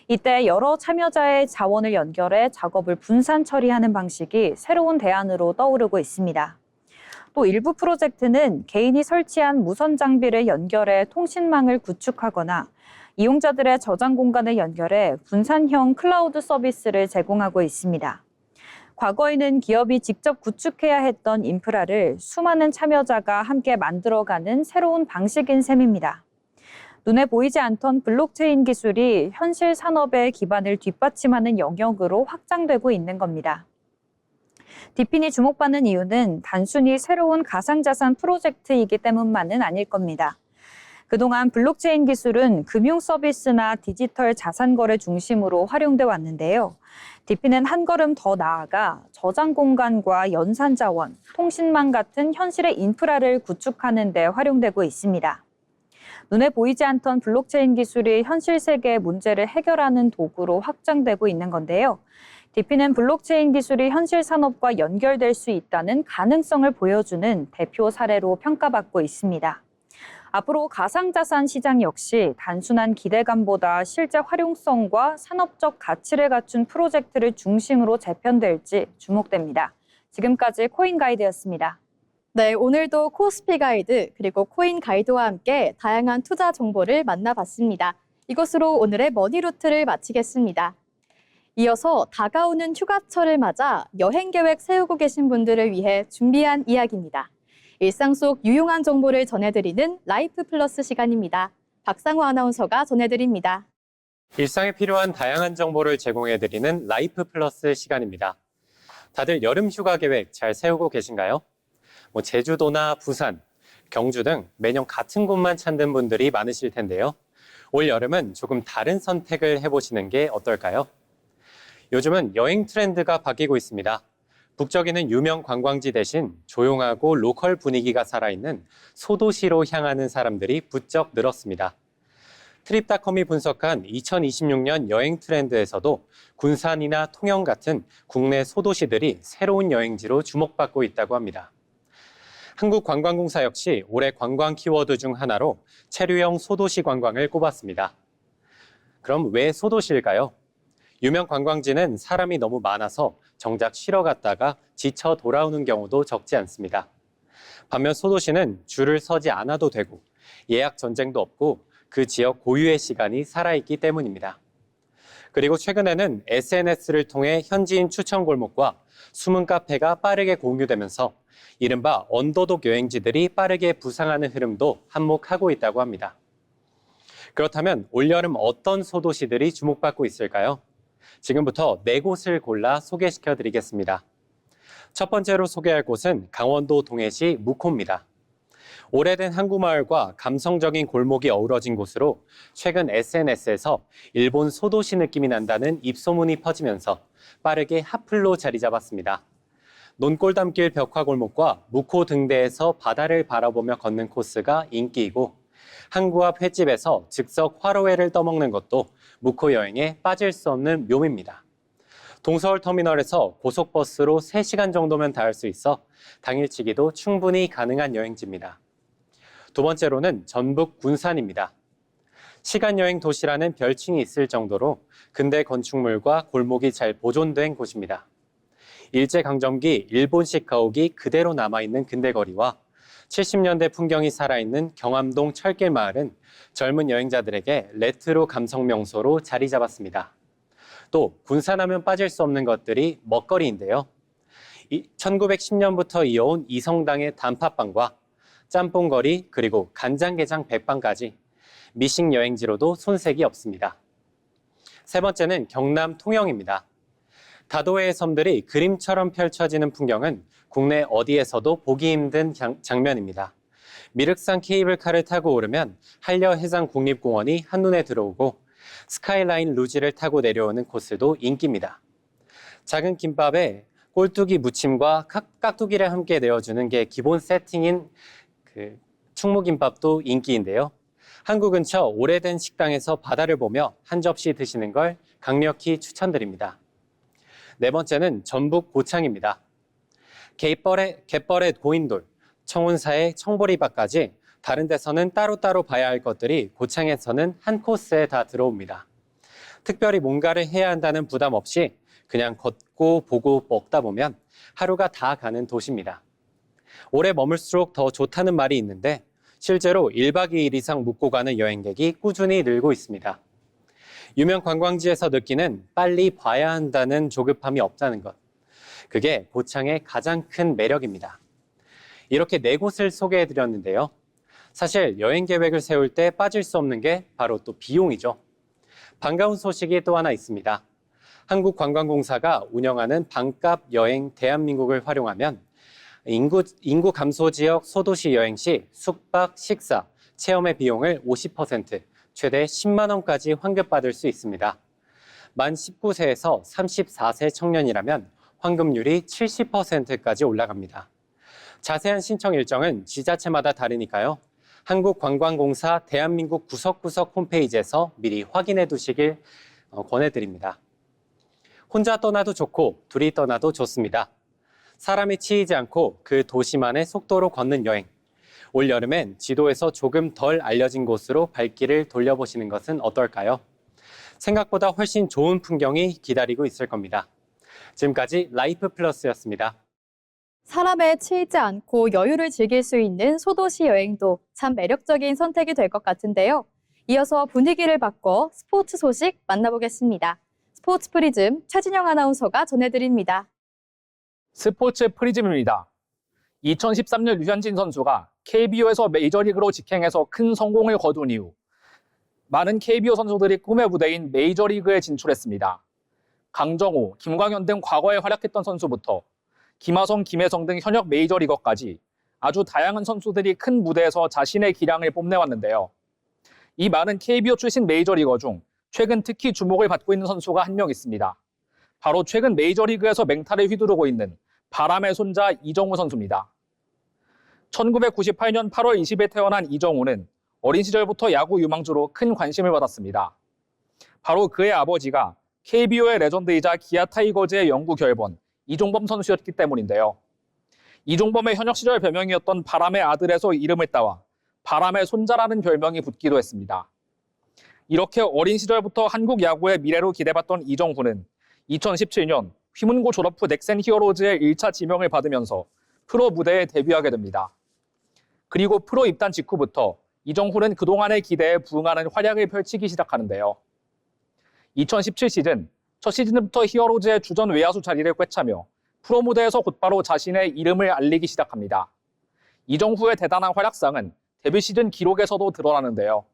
이때 여러 참여자의 자원을 연결해 작업을 분산 처리하는 방식이 새로운 대안으로 떠오르고 있습니다. 또 일부 프로젝트는 개인이 설치한 무선 장비를 연결해 통신망을 구축하거나 이용자들의 저장 공간을 연결해 분산형 클라우드 서비스를 제공하고 있습니다. 과거에는 기업이 직접 구축해야 했던 인프라를 수많은 참여자가 함께 만들어가는 새로운 방식인 셈입니다. 눈에 보이지 않던 블록체인 기술이 현실 산업의 기반을 뒷받침하는 영역으로 확장되고 있는 겁니다. DPN이 주목받는 이유는 단순히 새로운 가상자산 프로젝트이기 때문만은 아닐 겁니다. 그동안 블록체인 기술은 금융 서비스나 디지털 자산 거래 중심으로 활용돼 왔는데요. DP는 한 걸음 더 나아가 저장 공간과 연산 자원, 통신망 같은 현실의 인프라를 구축하는 데 활용되고 있습니다. 눈에 보이지 않던 블록체인 기술이 현실 세계의 문제를 해결하는 도구로 확장되고 있는 건데요. DP는 블록체인 기술이 현실 산업과 연결될 수 있다는 가능성을 보여주는 대표 사례로 평가받고 있습니다. 앞으로 가상자산 시장 역시 단순한 기대감보다 실제 활용성과 산업적 가치를 갖춘 프로젝트를 중심으로 재편될지 주목됩니다. 지금까지 코인 가이드였습니다. 네, 오늘도 코스피 가이드 그리고 코인 가이드와 함께 다양한 투자 정보를 만나봤습니다. 이것으로 오늘의 머니루트를 마치겠습니다. 이어서 다가오는 휴가철을 맞아 여행 계획 세우고 계신 분들을 위해 준비한 이야기입니다. 일상 속 유용한 정보를 전해드리는 라이프 플러스 시간입니다. 박상호 아나운서가 전해드립니다. 일상에 필요한 다양한 정보를 제공해드리는 라이프 플러스 시간입니다. 다들 여름 휴가 계획 잘 세우고 계신가요? 제주도나 부산, 경주 등 매년 같은 곳만 찾는 분들이 많으실 텐데요. 올 여름은 조금 다른 선택을 해보시는 게 어떨까요? 요즘은 여행 트렌드가 바뀌고 있습니다. 북적이는 유명 관광지 대신 조용하고 로컬 분위기가 살아있는 소도시로 향하는 사람들이 부쩍 늘었습니다. 트립닷컴이 분석한 2026년 여행 트렌드에서도 군산이나 통영 같은 국내 소도시들이 새로운 여행지로 주목받고 있다고 합니다. 한국관광공사 역시 올해 관광 키워드 중 하나로 체류형 소도시 관광을 꼽았습니다. 그럼 왜 소도시일까요? 유명 관광지는 사람이 너무 많아서 정작 쉬러 갔다가 지쳐 돌아오는 경우도 적지 않습니다. 반면 소도시는 줄을 서지 않아도 되고 예약 전쟁도 없고 그 지역 고유의 시간이 살아있기 때문입니다. 그리고 최근에는 SNS를 통해 현지인 추천 골목과 숨은 카페가 빠르게 공유되면서 이른바 언더독 여행지들이 빠르게 부상하는 흐름도 한몫하고 있다고 합니다. 그렇다면 올여름 어떤 소도시들이 주목받고 있을까요? 지금부터 4곳을 골라 소개시켜 드리겠습니다. 첫 번째로 소개할 곳은 강원도 동해시 묵호입니다. 오래된 항구마을과 감성적인 골목이 어우러진 곳으로 최근 SNS에서 일본 소도시 느낌이 난다는 입소문이 퍼지면서 빠르게 핫플로 자리 잡았습니다. 논골담길 벽화골목과 묵호 등대에서 바다를 바라보며 걷는 코스가 인기이고 항구 앞 횟집에서 즉석 화로회를 떠먹는 것도 묵호 여행에 빠질 수 없는 묘미입니다. 동서울 터미널에서 고속버스로 3시간 정도면 닿을 수 있어 당일치기도 충분히 가능한 여행지입니다. 두 번째로는 전북 군산입니다. 시간여행 도시라는 별칭이 있을 정도로 근대 건축물과 골목이 잘 보존된 곳입니다. 일제강점기 일본식 가옥이 그대로 남아있는 근대거리와 70년대 풍경이 살아있는 경암동 철길 마을은 젊은 여행자들에게 레트로 감성 명소로 자리 잡았습니다. 또 군산하면 빠질 수 없는 것들이 먹거리인데요. 1910년부터 이어온 이성당의 단팥빵과 짬뽕거리 그리고 간장게장 백반까지 미식 여행지로도 손색이 없습니다. 세 번째는 경남 통영입니다. 다도해의 섬들이 그림처럼 펼쳐지는 풍경은 국내 어디에서도 보기 힘든 장면입니다. 미륵산 케이블카를 타고 오르면 한려해상 국립공원이 한눈에 들어오고 스카이라인 루지를 타고 내려오는 코스도 인기입니다. 작은 김밥에 꼴뚜기 무침과 깍두기를 함께 내어주는 게 기본 세팅인 충무김밥도 인기인데요. 항구 근처 오래된 식당에서 바다를 보며 한 접시 드시는 걸 강력히 추천드립니다. 네 번째는 전북 고창입니다. 갯벌의 고인돌, 청운사의 청보리밥까지 다른 데서는 따로따로 봐야 할 것들이 고창에서는 한 코스에 다 들어옵니다. 특별히 뭔가를 해야 한다는 부담 없이 그냥 걷고 보고 먹다 보면 하루가 다 가는 도시입니다. 오래 머물수록 더 좋다는 말이 있는데 실제로 1박 2일 이상 묵고 가는 여행객이 꾸준히 늘고 있습니다. 유명 관광지에서 느끼는 빨리 봐야 한다는 조급함이 없다는 것. 그게 고창의 가장 큰 매력입니다. 이렇게 네 곳을 소개해드렸는데요. 사실 여행 계획을 세울 때 빠질 수 없는 게 바로 또 비용이죠. 반가운 소식이 또 하나 있습니다. 한국관광공사가 운영하는 반값 여행 대한민국을 활용하면 인구 감소 지역 소도시 여행 시 숙박, 식사, 체험의 비용을 50%, 최대 10만 원까지 환급받을 수 있습니다. 만 19세에서 34세 청년이라면 환급률이 70%까지 올라갑니다. 자세한 신청 일정은 지자체마다 다르니까요. 한국관광공사 대한민국 구석구석 홈페이지에서 미리 확인해 두시길 권해드립니다. 혼자 떠나도 좋고 둘이 떠나도 좋습니다. 사람이 치이지 않고 그 도시만의 속도로 걷는 여행. 올 여름엔 지도에서 조금 덜 알려진 곳으로 발길을 돌려보시는 것은 어떨까요? 생각보다 훨씬 좋은 풍경이 기다리고 있을 겁니다. 지금까지 라이프 플러스였습니다. 사람에 치이지 않고 여유를 즐길 수 있는 소도시 여행도 참 매력적인 선택이 될 것 같은데요. 이어서 분위기를 바꿔 스포츠 소식 만나보겠습니다. 스포츠 프리즘 최진영 아나운서가 전해드립니다. 스포츠 프리즘입니다. 2013년 류현진 선수가 KBO에서 메이저리그로 직행해서 큰 성공을 거둔 이후 많은 KBO 선수들이 꿈의 무대인 메이저리그에 진출했습니다. 강정호, 김광현 등 과거에 활약했던 선수부터 김하성, 김혜성 등 현역 메이저리거까지 아주 다양한 선수들이 큰 무대에서 자신의 기량을 뽐내왔는데요. 이 많은 KBO 출신 메이저리거 중 최근 특히 주목을 받고 있는 선수가 한 명 있습니다. 바로 최근 메이저리그에서 맹타를 휘두르고 있는 바람의 손자 이정우 선수입니다. 1998년 8월 20일 태어난 이정우는 어린 시절부터 야구 유망주로 큰 관심을 받았습니다. 바로 그의 아버지가 KBO의 레전드이자 기아 타이거즈의 영구 결번 이종범 선수였기 때문인데요. 이종범의 현역 시절 별명이었던 바람의 아들에서 이름을 따와 바람의 손자라는 별명이 붙기도 했습니다. 이렇게 어린 시절부터 한국 야구의 미래로 기대받던 이정후는 2017년 휘문고 졸업 후 넥센 히어로즈의 1차 지명을 받으면서 프로 무대에 데뷔하게 됩니다. 그리고 프로 입단 직후부터 이정후는 그동안의 기대에 부응하는 활약을 펼치기 시작하는데요. 2017 시즌, 첫 시즌부터 히어로즈의 주전 외야수 자리를 꿰차며 프로 무대에서 곧바로 자신의 이름을 알리기 시작합니다. 이정후의 대단한 활약상은 데뷔 시즌 기록에서도 드러나는데요.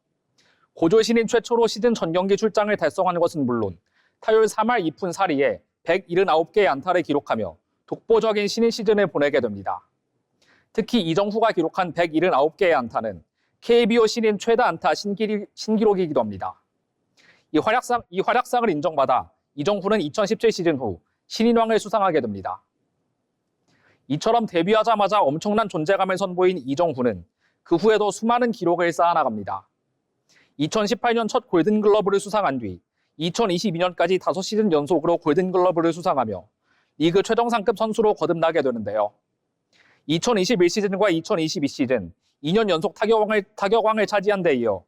고졸 신인 최초로 시즌 전경기 출장을 달성한 것은 물론 타율 3할 2푼 4리에 179개의 안타를 기록하며 독보적인 신인 시즌을 보내게 됩니다. 특히 이정후가 기록한 179개의 안타는 KBO 신인 최다 안타 신기록이기도 합니다. 이 활약상을 인정받아 이정후는 2017 시즌 후 신인왕을 수상하게 됩니다. 이처럼 데뷔하자마자 엄청난 존재감을 선보인 이정후는 그 후에도 수많은 기록을 쌓아나갑니다. 2018년 첫 골든글러브를 수상한 뒤 2022년까지 5시즌 연속으로 골든글러브를 수상하며 리그 최정상급 선수로 거듭나게 되는데요. 2021 시즌과 2022 시즌 2년 연속 타격왕을 차지한 데 이어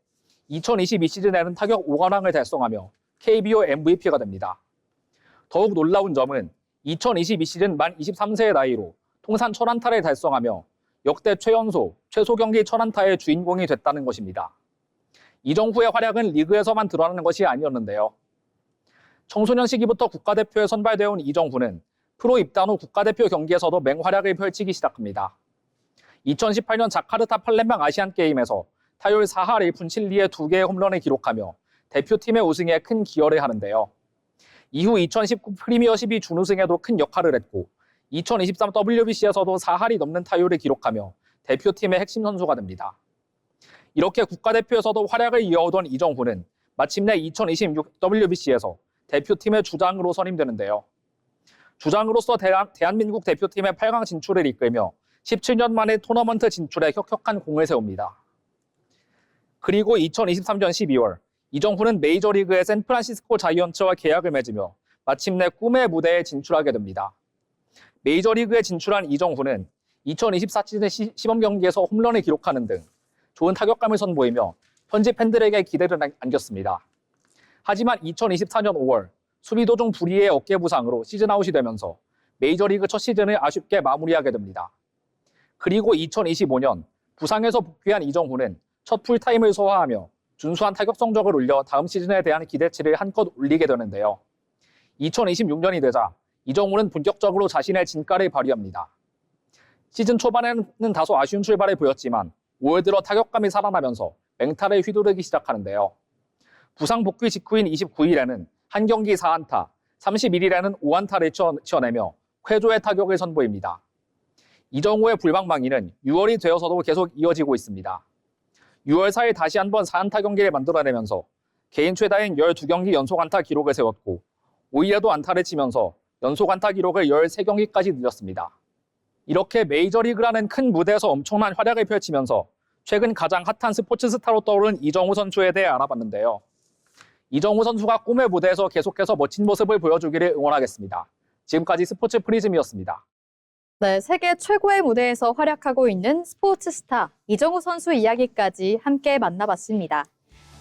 2022 시즌에는 타격 5관왕을 달성하며 KBO MVP가 됩니다. 더욱 놀라운 점은 2022 시즌 만 23세의 나이로 통산 1000안타를 달성하며 역대 최연소, 최소 경기 1000안타의 주인공이 됐다는 것입니다. 이정후의 활약은 리그에서만 드러나는 것이 아니었는데요. 청소년 시기부터 국가대표에 선발되어 온 이정후는 프로 입단 후 국가대표 경기에서도 맹활약을 펼치기 시작합니다. 2018년 자카르타 팔렘방 아시안게임에서 타율 4할 1푼 7리에 2개의 홈런을 기록하며 대표팀의 우승에 큰 기여를 하는데요. 이후 2019 프리미어 12 준우승에도 큰 역할을 했고 2023 WBC에서도 4할이 넘는 타율을 기록하며 대표팀의 핵심 선수가 됩니다. 이렇게 국가대표에서도 활약을 이어오던 이정후는 마침내 2026 WBC에서 대표팀의 주장으로 선임되는데요. 주장으로서 대한민국 대표팀의 8강 진출을 이끌며 17년 만에 토너먼트 진출에 혁혁한 공을 세웁니다. 그리고 2023년 12월 이정후는 메이저리그의 샌프란시스코 자이언츠와 계약을 맺으며 마침내 꿈의 무대에 진출하게 됩니다. 메이저리그에 진출한 이정후는 2024 시즌 시범 경기에서 홈런을 기록하는 등 좋은 타격감을 선보이며 현지 팬들에게 기대를 안겼습니다. 하지만 2024년 5월 수비 도중 불의의 어깨 부상으로 시즌 아웃이 되면서 메이저리그 첫 시즌을 아쉽게 마무리하게 됩니다. 그리고 2025년 부상에서 복귀한 이정후는 첫 풀타임을 소화하며 준수한 타격 성적을 올려 다음 시즌에 대한 기대치를 한껏 올리게 되는데요. 2026년이 되자 이정후는 본격적으로 자신의 진가를 발휘합니다. 시즌 초반에는 다소 아쉬운 출발을 보였지만 5월 들어 타격감이 살아나면서 맹타를 휘두르기 시작하는데요. 부상 복귀 직후인 29일에는 한 경기 4안타, 31일에는 5안타를 치어내며 쾌조의 타격을 선보입니다. 이정후의 불방망이는 6월이 되어서도 계속 이어지고 있습니다. 6월 4일 다시 한번 4안타 경기를 만들어내면서 개인 최다인 12경기 연속 안타 기록을 세웠고 5일에도 안타를 치면서 연속 안타 기록을 13경기까지 늘렸습니다. 이렇게 메이저리그라는 큰 무대에서 엄청난 활약을 펼치면서 최근 가장 핫한 스포츠 스타로 떠오른 이정후 선수에 대해 알아봤는데요. 이정후 선수가 꿈의 무대에서 계속해서 멋진 모습을 보여주기를 응원하겠습니다. 지금까지 스포츠 프리즘이었습니다. 네, 세계 최고의 무대에서 활약하고 있는 스포츠 스타 이정후 선수 이야기까지 함께 만나봤습니다.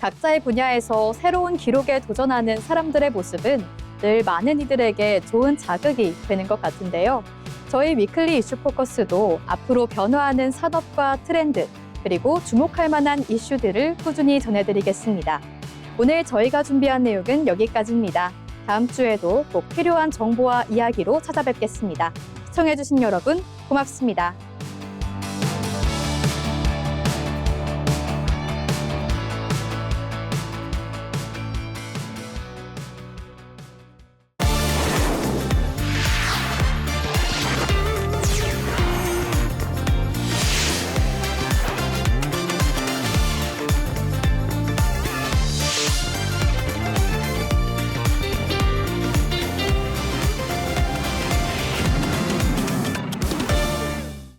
각자의 분야에서 새로운 기록에 도전하는 사람들의 모습은 늘 많은 이들에게 좋은 자극이 되는 것 같은데요. 저희 위클리 이슈 포커스도 앞으로 변화하는 산업과 트렌드, 그리고 주목할 만한 이슈들을 꾸준히 전해드리겠습니다. 오늘 저희가 준비한 내용은 여기까지입니다. 다음 주에도 꼭 필요한 정보와 이야기로 찾아뵙겠습니다. 시청해주신 여러분 고맙습니다.